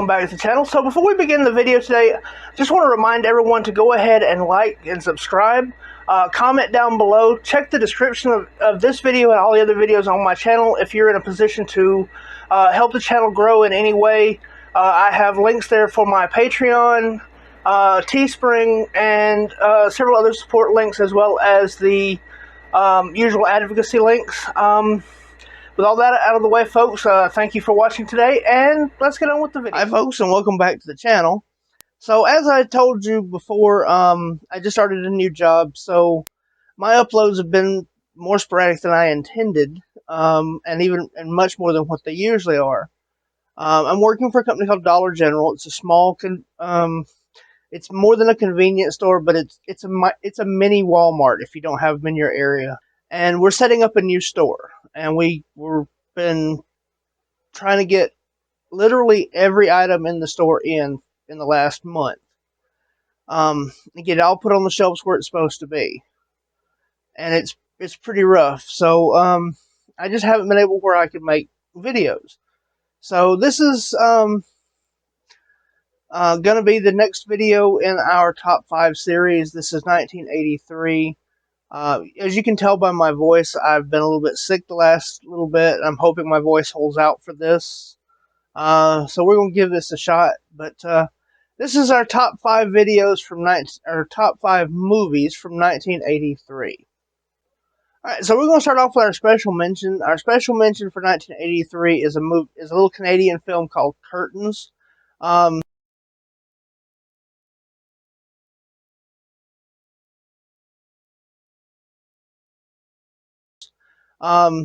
welcome back to the channel. So before we begin the video today, I just want to remind everyone to go ahead and like and subscribe. Comment down below. Check the description of this video and all the other videos on my channel if you're in a position to help the channel grow in any way. I have links there for my Patreon, Teespring, and several other support links, as well as the usual advocacy links. With all that out of the way, folks, thank you for watching today, and let's get on with the video. Hi, folks, and welcome back to the channel. So, as I told you before, I just started a new job, so my uploads have been more sporadic than I intended, and much more than what they usually are. I'm working for a company called Dollar General. It's a small, it's more than a convenience store, but it's a mini Walmart if you don't have them in your area. And we're setting up a new store, and we've been trying to get literally every item in the store in the last month. And get it all put on the shelves where it's supposed to be. And it's pretty rough. So I just haven't been able where I could make videos. So this is gonna be the next video in our top 5 series. This is 1983. As you can tell by my voice, I've been a little bit sick the last little bit. I'm hoping my voice holds out for this. So we're going to give this a shot. But this is our top 5 videos from top 5 movies from 1983. Alright, so we're going to start off with our special mention. Our special mention for 1983 is a little Canadian film called Curtains.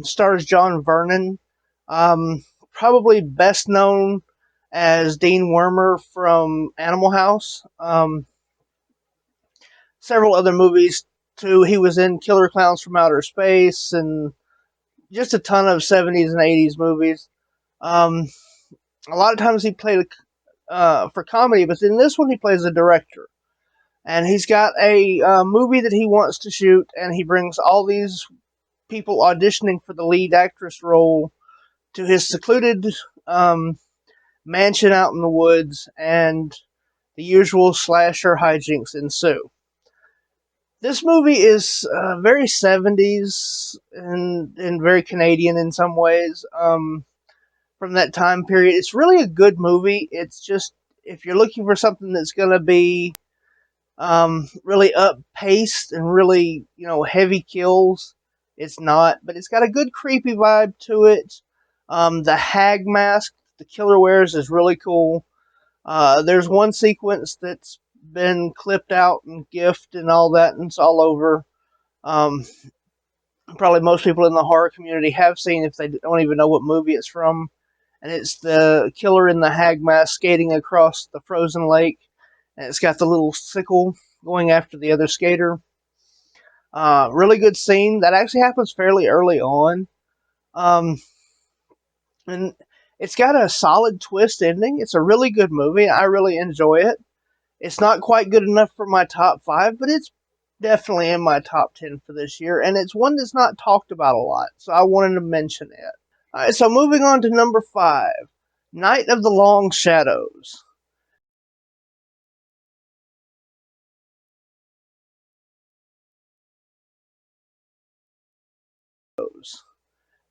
Stars John Vernon, probably best known as Dean Wormer from Animal House. Several other movies too. He was in Killer Clowns from Outer Space and just a ton of 70s and 80s movies. A lot of times he played for comedy, but in this one he plays a director. And he's got a movie that he wants to shoot, and he brings all these people auditioning for the lead actress role to his secluded mansion out in the woods, and the usual slasher hijinks ensue. This movie is very 70s and very Canadian in some ways, from that time period. It's really a good movie. It's just, if you're looking for something that's going to be really up-paced and really, heavy kills, it's not, but it's got a good creepy vibe to it. The hag mask the killer wears is really cool. There's one sequence that's been clipped out and GIFed and all that, and it's all over. Probably most people in the horror community have seen, if they don't even know what movie it's from. And it's the killer in the hag mask skating across the frozen lake, and it's got the little sickle going after the other skater. Really good scene. That actually happens fairly early on. And it's got a solid twist ending. It's a really good movie. I really enjoy it. It's not quite good enough for my top 5, but it's definitely in my top 10 for this year. And it's one that's not talked about a lot, so I wanted to mention it. Alright, so moving on to number 5. Night of the Long Shadows.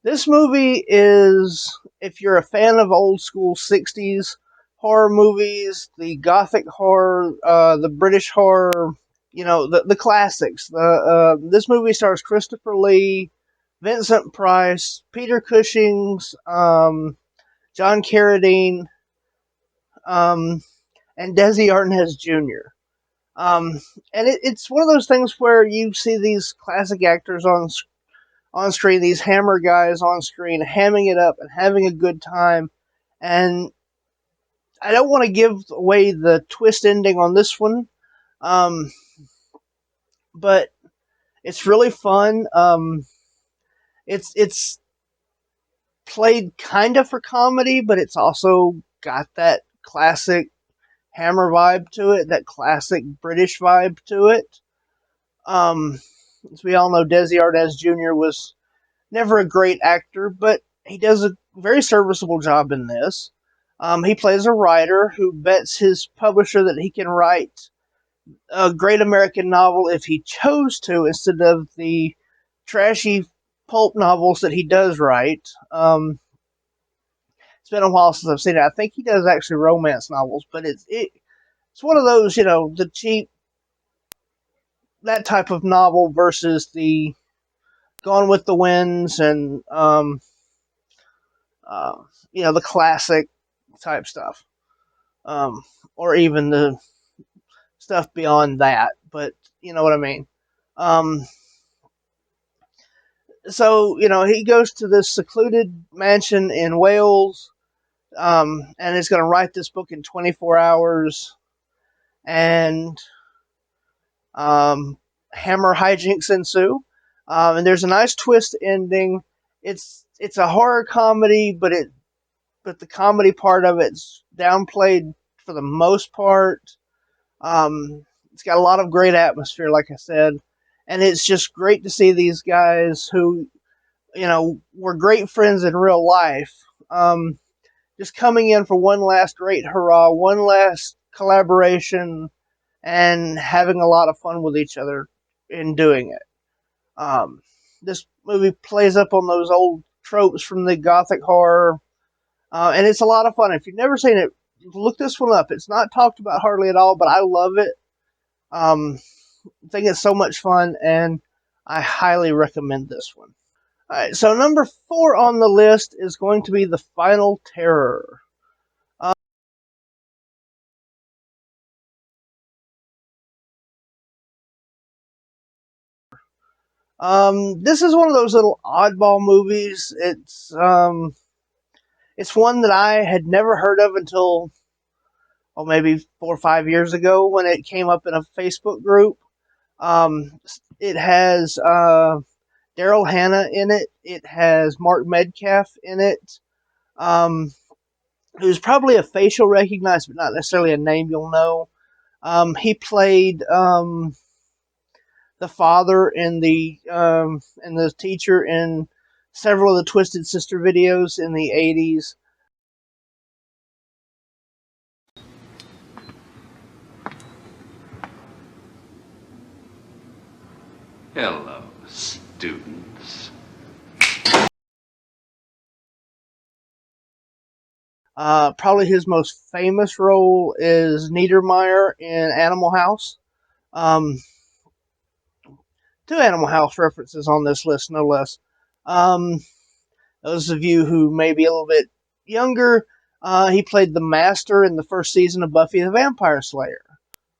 This movie is, if you're a fan of old school 60s horror movies, the gothic horror, the British horror, the classics. This movie stars Christopher Lee, Vincent Price, Peter Cushing, John Carradine, and Desi Arnaz Jr. And it's one of those things where you see these classic actors on screen, these hammer guys on screen, hamming it up and having a good time. And I don't want to give away the twist ending on this one, but it's really fun. It's played kind of for comedy, but it's also got that classic hammer vibe to it, that classic British vibe to it. As we all know, Desi Arnaz Jr. was never a great actor, but he does a very serviceable job in this. He plays a writer who bets his publisher that he can write a great American novel if he chose to, instead of the trashy pulp novels that he does write. It's been a while since I've seen it. I think he does actually romance novels, but it's one of those, the cheap, that type of novel versus the Gone with the Winds and uh, the classic type stuff, um, or even the stuff beyond that. But you know what I mean. Um, so he goes to this secluded mansion in Wales, and is going to write this book in 24 hours, and um, hammer hijinks ensue. And there's a nice twist ending. It's a horror comedy, but the comedy part of it's downplayed for the most part. It's got a lot of great atmosphere, like I said, and it's just great to see these guys who were great friends in real life. Just coming in for one last great hurrah, one last collaboration, and having a lot of fun with each other in doing it. Um, this movie plays up on those old tropes from the gothic horror, and it's a lot of fun. If you've never seen it, look this one up. It's not talked about hardly at all, but I love it. I think it's so much fun, and I highly recommend this one. All right, so number 4 on the list is going to be The Final Terror. This is one of those little oddball movies. It's one that I had never heard of until, maybe 4 or 5 years ago when it came up in a Facebook group. It has Daryl Hannah in it. It has Mark Metcalf in it, who's probably a facial recognized, but not necessarily a name you'll know. He played the father and the teacher in several of the Twisted Sister videos in the 80s. Hello, students. Probably his most famous role is Niedermeyer in Animal House. Um, 2 Animal House references on this list, no less. Um, those of you who may be a little bit younger, he played the Master in the first season of Buffy the Vampire Slayer,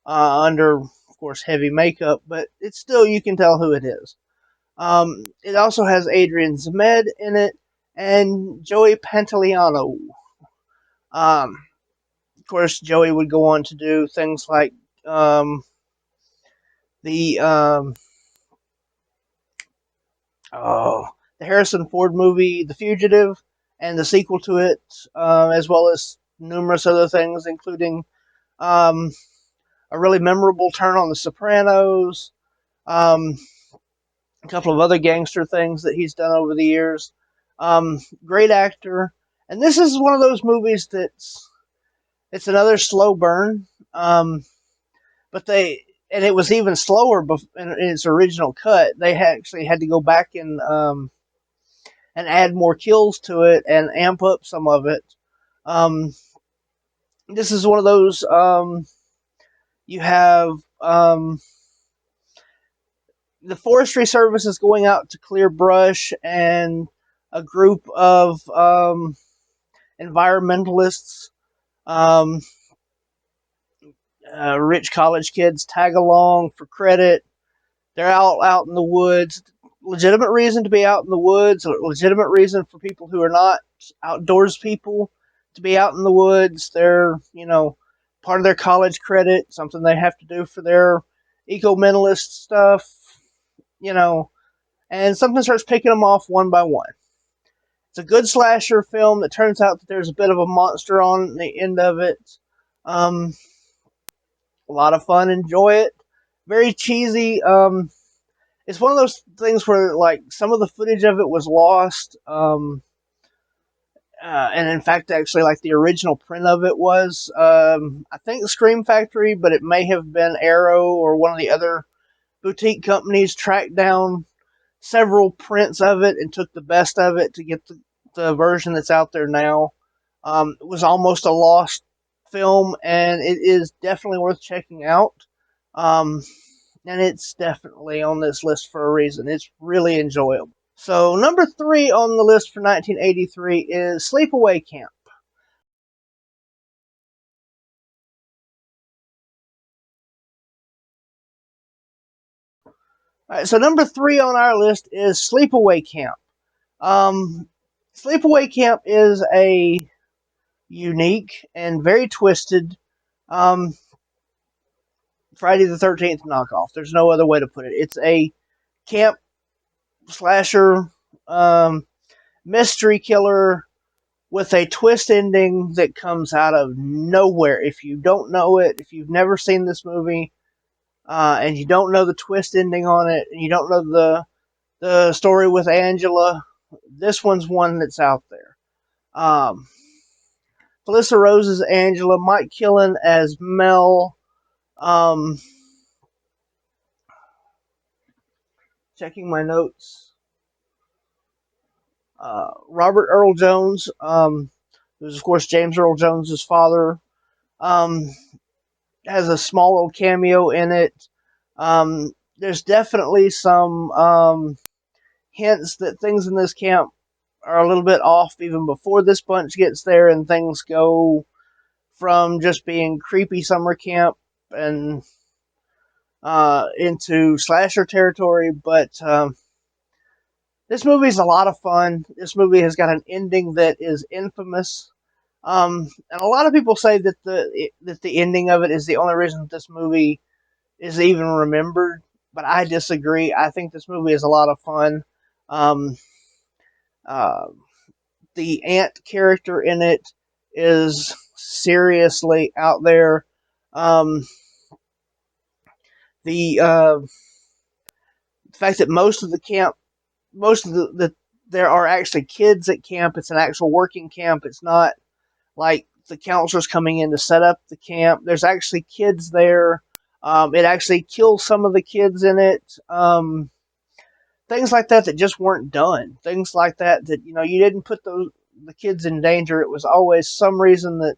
under, of course, heavy makeup, but it's still, you can tell who it is. It also has Adrian Zmed in it and Joey Pantoliano. Um, of course, Joey would go on to do things like the oh, the Harrison Ford movie, The Fugitive, and the sequel to it, as well as numerous other things, including um, a really memorable turn on The Sopranos, um, a couple of other gangster things that he's done over the years. Great actor, and this is one of those movies it's another slow burn. But it was even slower in its original cut. They actually had to go back and add more kills to it and amp up some of it. Um, this is one of those, you have the Forestry Service is going out to clear brush, and a group of environmentalists, um, rich college kids, tag along for credit. They're out in the woods. Legitimate reason to be out in the woods. A legitimate reason for people who are not outdoors people to be out in the woods. They're, part of their college credit, something they have to do for their eco-mentalist stuff, and something starts picking them off one by one. It's a good slasher film that turns out that there's a bit of a monster on the end of it. Um, a lot of fun. Enjoy it. Very cheesy. It's one of those things where, like, some of the footage of it was lost. and in fact, actually, like the original print of it was, I think Scream Factory, but it may have been Arrow or one of the other boutique companies tracked down several prints of it and took the best of it to get the version that's out there now. It was almost a lost film, and it is definitely worth checking out. Um, and it's definitely on this list for a reason. It's really enjoyable. So, number 3 on the list for 1983 is Sleepaway Camp. All right, so number 3 on our list is Sleepaway Camp. Um, Sleepaway Camp is a unique and very twisted um, Friday the 13th knockoff. There's no other way to put it. It's a camp slasher um, mystery killer with a twist ending that comes out of nowhere. If you don't know it, if you've never seen this movie, and you don't know the twist ending on it, and you don't know the story with Angela, this one's one that's out there. Um, Felissa Rose as Angela, Mike Killen as Mel. Checking my notes. Robert Earl Jones, who's of course James Earl Jones' father, um, has a small little cameo in it. There's definitely some hints that things in this camp are a little bit off even before this bunch gets there, and things go from just being creepy summer camp and into slasher territory. But this movie is a lot of fun. This movie has got an ending that is infamous. And a lot of people say that the ending of it is the only reason that this movie is even remembered. But I disagree. I think this movie is a lot of fun. Um, uh, the ant character in it is seriously out there. Um, the fact that most of there are actually kids at camp. It's an actual working camp. It's not like the counselors coming in to set up the camp. There's actually kids there. It actually kills some of the kids in it. Things like that that just weren't done. Things like that you didn't put the kids in danger. It was always some reason that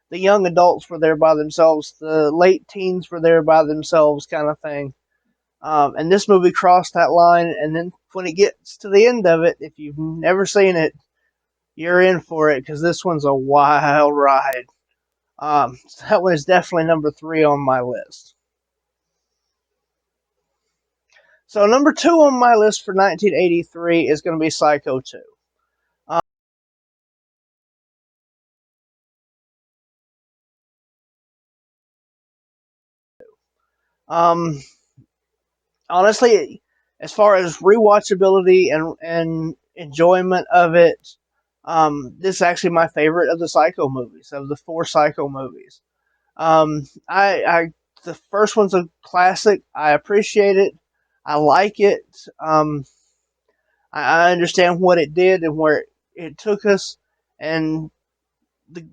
the young adults were there by themselves, the late teens were there by themselves, kind of thing. And this movie crossed that line. And then when it gets to the end of it, if you've never seen it, you're in for it because this one's a wild ride. That one is definitely number 3 on my list. So number 2 on my list for 1983 is going to be Psycho 2. Um, Honestly, as far as rewatchability and enjoyment of it, this is actually my favorite of the Psycho movies, of the 4 Psycho movies. I the first one's a classic. I appreciate it. I like it. I understand what it did and where it took us, and the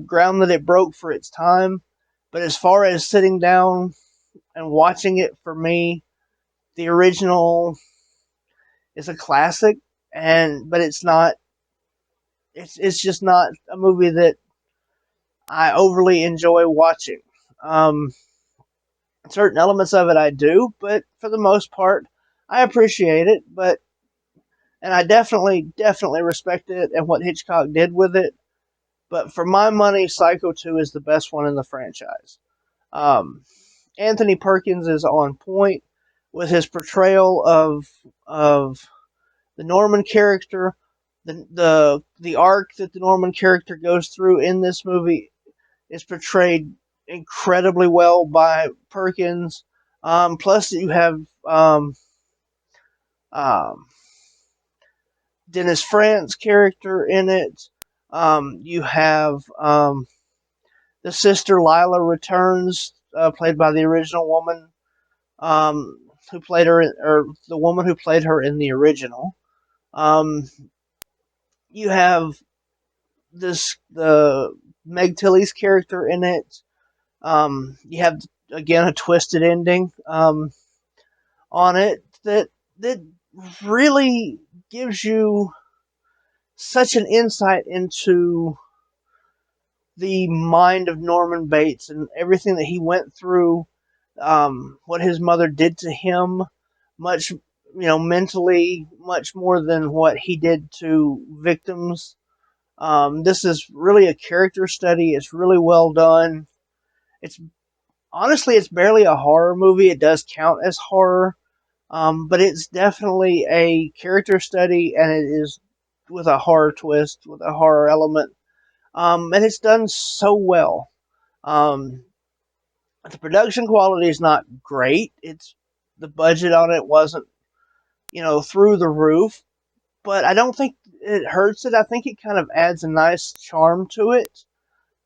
ground that it broke for its time. But as far as sitting down and watching it, for me, the original is a classic, but it's not. It's just not a movie that I overly enjoy watching. Um, Certain elements of it I do, but for the most part, I appreciate it. And I definitely respect it and what Hitchcock did with it. But for my money, Psycho 2 is the best one in the franchise. Um, Anthony Perkins is on point with his portrayal of the Norman character. The arc that the Norman character goes through in this movie is portrayed incredibly well by Perkins. Plus, you have um, Dennis France's character in it. You have the sister Lila returns, played by the original woman um, who played her, or the woman who played her in the original. Um, you have the Meg Tilly's character in it. You have again a twisted ending on it that really gives you such an insight into the mind of Norman Bates and everything that he went through, what his mother did to him, much mentally, much more than what he did to victims. This is really a character study. It's really well done. It's honestly, it's barely a horror movie. It does count as horror, but it's definitely a character study, and it is with a horror twist, with a horror element, and it's done so well. Um, the production quality is not great. It's the budget on it wasn't through the roof, but I don't think it hurts it. I think it kind of adds a nice charm to it.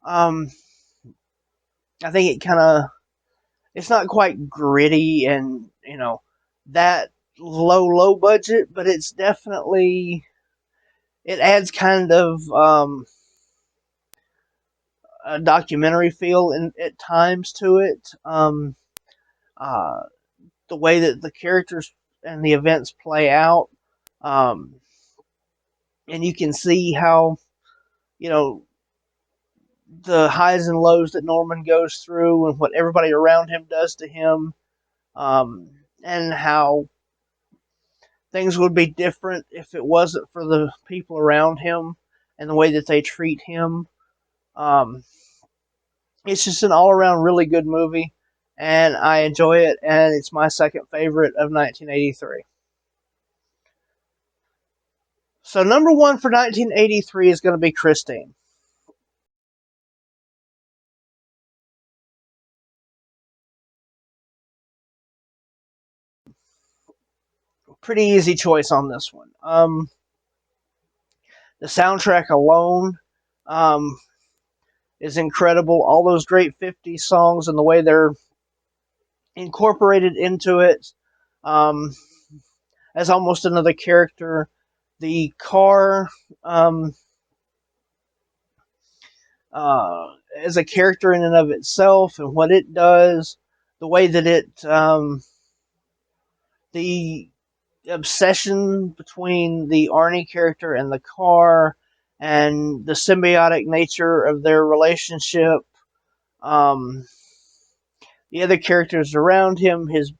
Um, I think it kind of it's not quite gritty and that low budget, but it's definitely it adds kind of a documentary feel at times to it. Uh, the way that the characters and the events play out, um, and you can see how you know the highs and lows that Norman goes through and what everybody around him does to him, and how things would be different if it wasn't for the people around him and the way that they treat him. Um, it's just an all around really good movie, and I enjoy it, and it's my second favorite of 1983. So, number one for 1983 is going to be Christine. Pretty easy choice on this one. The soundtrack alone um, is incredible. All those great 50s songs and the way they're incorporated into it um, as almost another character. The car um, uh, as a character in and of itself and what it does, the way that the obsession between the Arnie character and the car, and the symbiotic nature of their relationship. Um, the other characters around him, his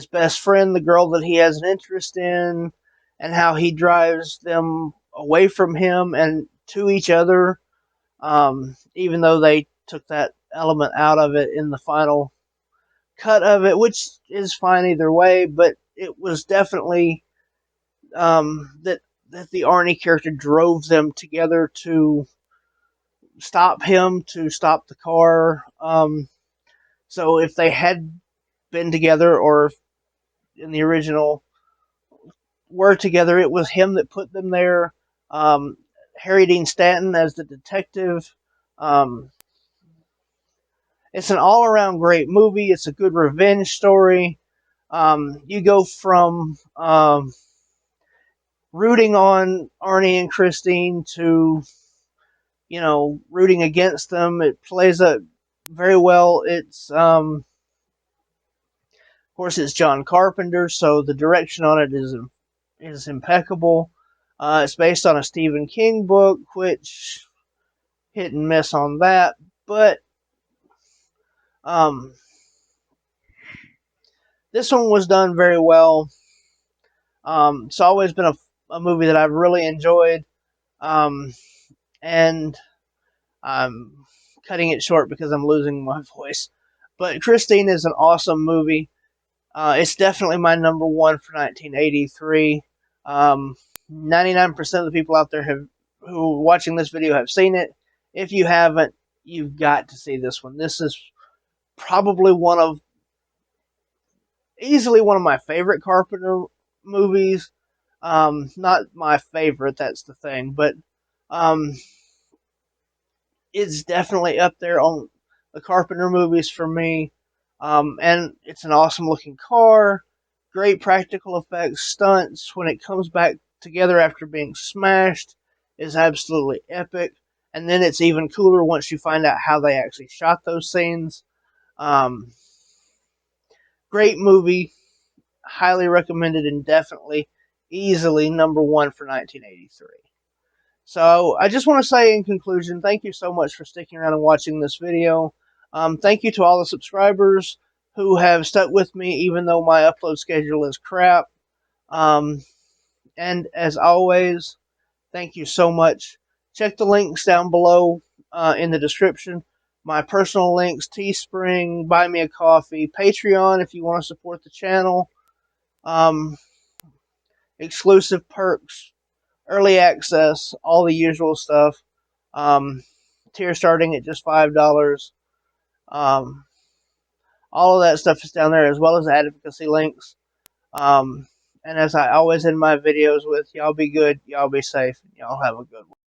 best friend, the girl that he has an interest in, and how he drives them away from him and to each other, even though they took that element out of it in the final cut of it, which is fine either way, but it was definitely that the Arnie character drove them together to stop him, to stop the car. So if they had been together, or in the original were together, it was him that put them there. Harry Dean Stanton as the detective. Um, it's an all around great movie. It's a good revenge story. You go from rooting on Arnie and Christine to rooting against them. It plays up very well. It's of course it's John Carpenter, so the direction on it is impeccable. It's based on a Stephen King book, which hit and miss on that, but um, this one was done very well. It's always been a movie that I've really enjoyed, um, and I'm cutting it short because I'm losing my voice. But Christine is an awesome movie. It's definitely my number one for 1983. 99% of the people out there who are watching this video have seen it. If you haven't, you've got to see this one. This is probably easily one of my favorite Carpenter movies. Not my favorite, that's the thing, but um, it's definitely up there on the Carpenter movies for me. And it's an awesome looking car, great practical effects, stunts when it comes back together after being smashed. is absolutely epic. And then it's even cooler once you find out how they actually shot those scenes. Um, Great movie, highly recommended, and definitely, easily #1 for 1983. So I just want to say in conclusion, thank you so much for sticking around and watching this video. Thank you to all the subscribers who have stuck with me even though my upload schedule is crap. Um, and as always, thank you so much. Check the links down below in the description. My personal links, Teespring, Buy Me a Coffee, Patreon if you want to support the channel, um, exclusive perks, early access, all the usual stuff. Um, Tier starting at just $5. Um, all of that stuff is down there, as well as advocacy links. And as I always end my videos with, y'all be good, y'all be safe, y'all have a good one.